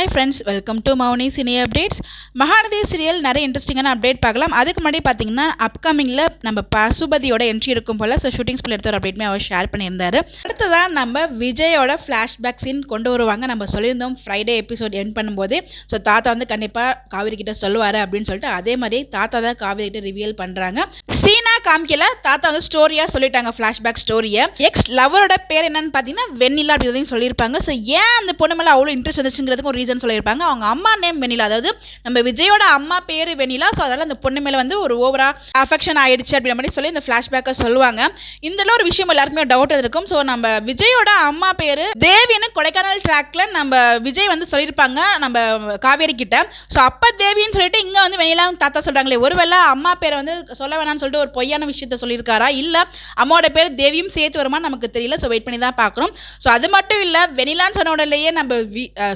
Hi friends, welcome to Mauni Cine Updates. Mahanadi serial நிறைய இன்ட்ரெஸ்டிங்கான update பார்க்கலாம். அதுக்கு முன்னாடி பார்த்தீங்கன்னா அப்கமிங்கில் நம்ம பசுபதியோட என்ட்ரி இருக்கும் போல் ஷூட்டிங் ஸ்பில் எடுத்த ஒரு அப்டேட்மே அவர் ஷேர் பண்ணியிருந்தாரு. அடுத்ததான் நம்ம விஜயோட ஃப்ளாஷ்பேக் சீன் கொண்டு வருவாங்க. நம்ம சொல்லியிருந்தோம் ஃப்ரைடே எபிசோட் எண்ட் பண்ணும்போது. ஸோ தாத்தா வந்து கண்டிப்பாக காவேரி கிட்ட சொல்லுவார் அப்படின்னு சொல்லிட்டு அதே மாதிரி தாத்தா தான் காவேரி கிட்ட ரிவீல் பண்ணுறாங்க. சீனா காமிக்கல, தாத்தா வந்து ஸ்டோரியாக சொல்லிட்டாங்க. ஃப்ளாஷ்பேக் ஸ்டோரியை எக்ஸ் லவரோட பேர் என்னன்னு பார்த்தீங்கன்னா வெண்ணிலா அப்படின்றதையும் சொல்லியிருப்பாங்க. ஸோ ஏன் அந்த பொண்ணு மேலே அவ்வளோ இன்ட்ரெஸ்ட் வந்துச்சுங்கிறதுக்கு ரீசன் சொல்லியிருப்பாங்க. அவங்க அம்மா நேம் வெண்ணிலா, அதாவது நம்ம விஜயோட அம்மா பேர் வெண்ணிலா. ஸோ அதனால அந்த பொண்ணு மேலே வந்து ஒரு ஓவரா அஃபெக்ஷன் ஆயிடுச்சு அப்படின்ற மாதிரி சொல்லி இந்த ஃபிளாஷ்பேக்கை சொல்லுவாங்க. இந்த ஒரு விஷயம் எல்லாருக்குமே டவுட் இருக்கும். ஸோ நம்ம விஜயோட அம்மா பேர் தேவின்னு கொடைக்கானல் ட்ராக்ல நம்ம விஜய் வந்து சொல்லியிருப்பாங்க நம்ம காவேரி கிட்ட. ஸோ அப்போ தேவின்னு சொல்லிட்டு இங்கே வந்து வெண்ணிலா தாத்தா சொல்றாங்களே, ஒருவேளை அம்மா பேரை வந்து சொல்ல வேணாம்னு சொல்லிட்டு ஒரு பொய்யான விஷயத்த சொல்லியிருக்காரா, இல்லை அம்மாவோட பேர் தேவியும் சேர்த்து வருமா நமக்கு தெரியல. ஸோ வெயிட் பண்ணி தான் பார்க்கணும். ஸோ அது மட்டும் இல்லை, வெண்ணிலான்னு சொன்ன உடனேயே நம்ம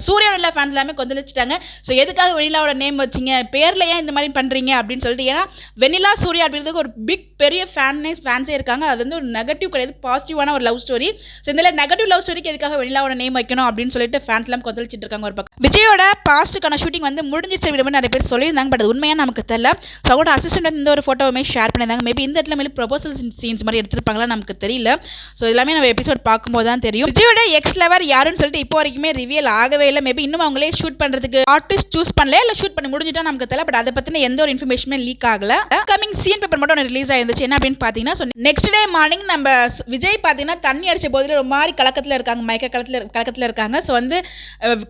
சூர்யாவோட ஃபேன்ஸ் எல்லாமே கொந்தளிச்சிட்டாங்க. ஸோ எதுக்காக வெண்ணிலாவோட நேம் வச்சிங்க, பேர்ல ஏன் இந்த மாதிரி பண்றீங்க அப்படின்னு சொல்லிட்டு. ஏன்னா வெண்ணிலா சூர்யா அப்படின்றதுக்கு ஒரு பிக் பெரிய ஃபேன்ஸே இருக்காங்க. அது வந்து ஒரு நெகட்டிவ் கிடையாது, பாசிட்டிவான ஒரு லவ் ஸ்டோரி. ஸோ இந்த நெகட்டிவ் லவ் ஸ்டோரிக்கு எதுக்காக வெண்ணிலாவோட நேம் வைக்கணும் அப்படின்னு சொல்லிட்டு ஃபேன்ஸ் எல்லாம் கொந்தளிச்சிட்டு இருக்காங்க. ஒரு பக்கம் விஜயோட பாஸ்டுக்கான ஷூட்டிங் வந்து முடிஞ்சிருச்சு அப்படின்னு நிறைய பேர் சொல்லியிருந்தாங்க. பட் அது உண்மையாக நமக்கு தெரியல. ஸோ அவங்களோட அசிஸ்டன்ட் வந்து இந்த ஒரு ஃபோட்டோவுமே ஷேர் பண்ணியிருந்தாங்க. மேபி இந்த இடத்துல மேலே ப்ரொபோசல் சீன்ஸ் மாதிரி எடுத்திருப்பாங்களா நமக்கு தெரியல. ஸோ எல்லாமே நம்ம எபிசோட் பார்க்கும்போது தான் தெரியும். விஜயோட எக்ஸ் லவர் யாருன்னு சொல்லிட்டு இப்போ வரைக்குமே ரிவீல் ஆகவே இல்லை. மேபி இன்னும் அவங்களே ஷூட் பண்றதுக்கு ஆர்டிஸ்ட் சூஸ் பண்ணல, இல்ல ஷூட் பண்ணி முடிஞ்சிட்டா நமக்கு தெரியல. பட் அதை பத்தின எந்த ஒரு இன்ஃபர்மேஷனுமே லீக் ஆகல. கமிங் சீன் பேப்பர் மட்டும் ரிலீஸ் ஆயிருந்துச்சு. என்ன அப்படின்னு பாத்தீங்கன்னா, நெக்ஸ்ட் டே மார்னிங் நம்ம விஜய் பாத்தீங்கன்னா தண்ணி அடிச்ச போதில் ஒரு மாதிரி கலக்கத்துல இருக்காங்க, மயக்க கலக்கத்துல இருக்காங்க. ஸோ வந்து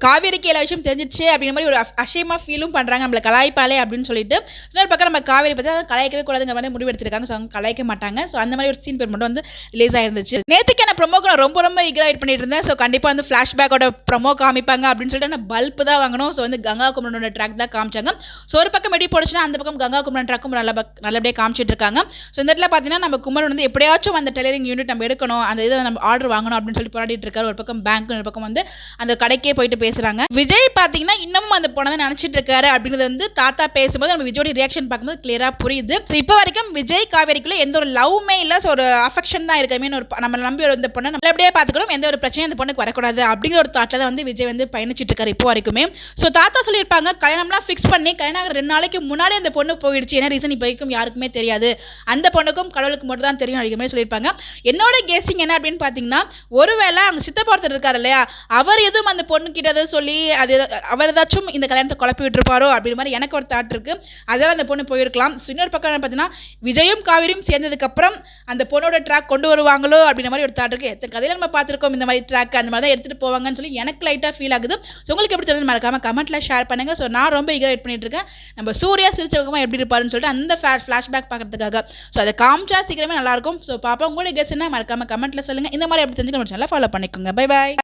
காவேரிக்கு எல்லா விஷயம் தெரிஞ்சிச்சு அப்படிங்கிற மாதிரி ஒரு அஷேமா ஃபீலும் பண்றாங்க, நம்மள கலாய்ப்பாலே அப்படின்னு சொல்லிட்டு. இன்னொரு பக்கம் நம்ம காவேரி பத்தி கலாய்க்கவே கூடாதுங்கிற மாதிரி முடிவு எடுத்திருக்காங்க. ஸோ அவங்க கலாய்க்க மாட்டாங்க. ஸோ அந்த மாதிரி ஒரு சீன் பேப்பர் மட்டும் வந்து ரிலீஸ் ஆயிருந்துச்சு. நேற்றுக்கான ப்ரொமோக்கு நான் ரொம்ப ஈகரா வெயிட் பண்ணிட்டு இருந்தேன். ஸோ கண்டிப்பா வந்து ஃபிளாஷ்பேக்கோட ப்ரொமோ காமிப்பாங்க அப்படின்னு சொல்லிட்டு பல்ப் தான் வாங்கணும். ஸோ வந்து கங்கா குமரனோட ட்ராக் தான் காமிச்சாங்க. ஸோ ஒரு பக்கம் எடி போடுச்சுன்னா அந்த பக்கம் கங்கா குமரன் ட்ராக்கும் நல்லபடியாக காமிச்சிட்டு இருக்காங்க. ஸோ இந்த இடத்துல பார்த்தீங்கன்னா நம்ம குமரன் வந்து எப்படியாச்சும் அந்த டெய்லரிங் யூனிட் நம்ம எடுக்கணும், அந்த இதை நம்ம ஆர்டர் வாங்கணும் அப்படின்னு சொல்லி போராடிட்டு இருக்காரு. ஒரு பக்கம் பேங்க், ஒரு பக்கம் வந்து அந்த கடைக்கே போயிட்டு பேசுறாங்க. விஜய் பார்த்தீங்கன்னா இன்னமும் அந்த பொண்ணை நினைச்சிட்டு இருக்காரு அப்படிங்கிறது வந்து தாத்தா பேசும்போது நம்ம விஜயோட ரியாக்ஷன் பார்க்கும்போது கிளியரா புரியுது. இப்போ வரைக்கும் விஜய் காவேரிக்குள்ள எந்த ஒரு லவ்மே இல்லை, ஸோ ஒரு அஃபெக்ஷன் தான் இருக்கு. மீன் ஒரு நம்ம நம்பி ஒரு இந்த பொண்ணை நம்ம எப்படியே பார்த்துக்கணும், எந்த ஒரு பிரச்சனையும் அந்த பொண்ணுக்கு வரக்கூடாது அப்படிங்கிற ஒரு தாட்டில் தான் வந்து விஜய் வந்து பயணிச்சிட்டு இருக்காரு இப்போ வரைக்குமே. ஸோ தாத்தா சொல்லியிருப்பாங்க கல்யாணம்லாம் ஃபிக்ஸ் பண்ணி கல்யாணம் 2 நாளைக்கு முன்னாடி அந்த பொண்ணு போயிடுச்சு. என்ன ரீசன் இப்போ வரைக்கும் யாருக்குமே தெரியாது, அந்த பொண்ணுக்கும் கடவுளுக்கு மட்டும் தான் தெரியும் அப்படிங்கிற மாதிரி சொல்லியிருப்பாங்க. என்னோட கெஸிங் என்ன அப்படின்னு பார்த்தீங்கன்னா, ஒருவேளை அவங்க சித்தப்பார்த்தர் இருக்காரு இல்லையா, அவர் எதுவும் அந்த பொண்ணு கிட்ட சொல்லி அது அவர் ஏதாச்சும் இந்த கல்யாணத்தை குழப்பி விட்டுருப்பாரோ அப்படிங்கிற மாதிரி எனக்கு ஒரு தாட் இருக்கு. அதனால அந்த பொண்ணு போயிருக்கலாம். இன்னொரு பக்கம் பார்த்தீங்கன்னா விஜயும் காவேரியும் சேர்ந்ததுக்கு அப்புறம் அந்த பொண்ணோட ட்ராக் கொண்டு வருவாங்களோ அப்படிங்கிற மாதிரி ஒரு தாட் இருக்கு. எத்தனை கதையில நம்ம பார்த்துருக்கோம் இந்த மாதிரி ட்ராக் அந்த மாதிரி தான் எடுத்துட்டு போவாங்கன்னு சொல்லி எனக்கு லைட்டா ஃபீல் ஆகுது. ஸோ உங்களுக்கு எப்படி தெரிஞ்சு மறக்காம கமெண்ட்ல ஷேர் பண்ணுங்க. ஸோ நான் ரொம்ப ஈகரா வெயிட் பண்ணிட்டு இருக்கேன், நம்ம சூர்யா சிரிச்சவங்கமா எப்படி இருப்பாருன்னு சொல்லிட்டு அந்த ஃபிளாஷ்பேக் பார்க்கறதுக்காக. ஸோ அதை காமிச்சா சீக்கிரமே நல்லா இருக்கும். ஸோ பாப்பா உங்களுடைய கெஸ் என்ன மறக்காம கமெண்ட்ல சொல்லுங்க. இந்த மாதிரி எப்படி தெரிஞ்சுக்க நம்ம சேனலை ஃபாலோ பண்ணிக்கோங்க. Bye bye.